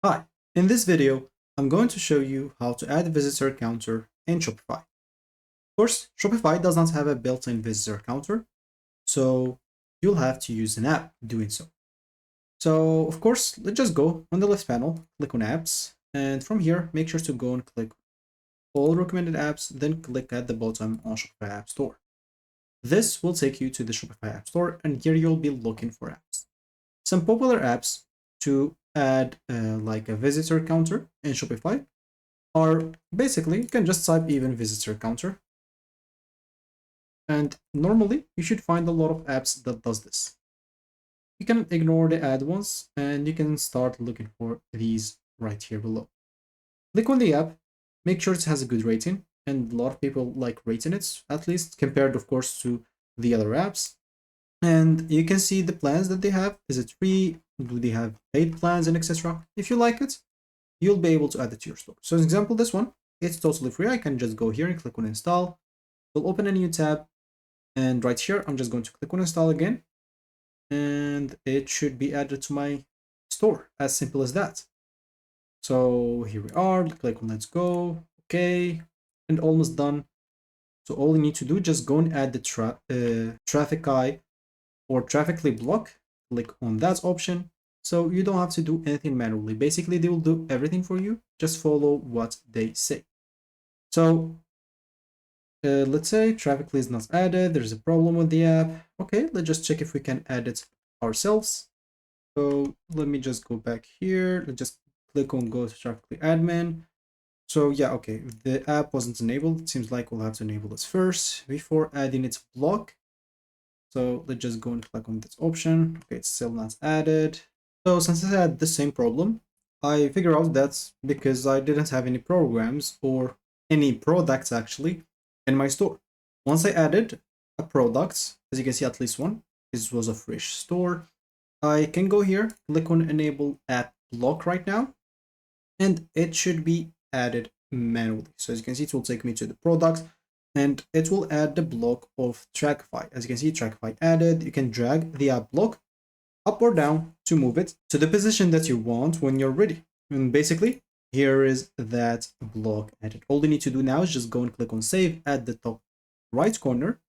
Hi, in this video, I'm going to show you how to add a visitor counter in Shopify. Of course, Shopify does not have a built-in visitor counter, so you'll have to use an app doing so. So, of course, let's just go on the left panel, click on apps, and from here, make sure to go and click all recommended apps, then click at the bottom on Shopify App Store. This will take you to the Shopify App Store, and here you'll be looking for apps. Some popular apps to add like a visitor counter in Shopify are basically, you can just type even visitor counter. And normally you should find a lot of apps that does this. You can ignore the ad ones and you can start looking for these right here below. Click on the app, make sure it has a good rating, and a lot of people like rating it, at least compared of course to the other apps. And you can see the plans that they have. Is it free? Do they have paid plans and etc.? If you like it, you'll be able to add it to your store. So as an example, this one, it's totally free. I can just go here and click on install. We'll open a new tab. And right here, I'm just going to click on install again. And it should be added to my store. As simple as that. So here we are. Click on let's go. Okay. And almost done. So all you need to do, just go and add the traffic eye or traffically block. Click on that option. So you don't have to do anything manually. Basically, they will do everything for you. Just follow what they say. So let's say traffically is not added. There's a problem with the app. Okay, let's just check if we can add it ourselves. So let me just go back here. Let's just click on go to traffically admin. So yeah, okay, the app wasn't enabled. It seems like we'll have to enable this first before adding its block. So let's just go and click on this option. Okay, it's still not added. So since I had the same problem, I figured out that's because I didn't have any programs or any products actually in my store. Once I added a product, as you can see at least one, this was a fresh store, I can go here, click on enable app block right now, and it should be added manually. So as you can see, it will take me to the product and it will add the block of Trackify. As you can see, Trackify added. You can drag the app block up or down to move it to the position that you want when you're ready. And basically, here is that block added. All you need to do now is just go and click on save at the top right corner,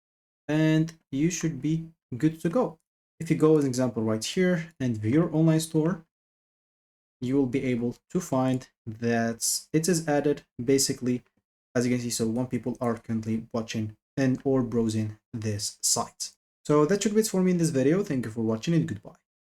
and you should be good to go. If you go as an example right here and view your online store, you will be able to find that it is added basically, as you can see. So when people are currently watching and or browsing this site. So that should be it for me in this video. Thank you for watching and goodbye.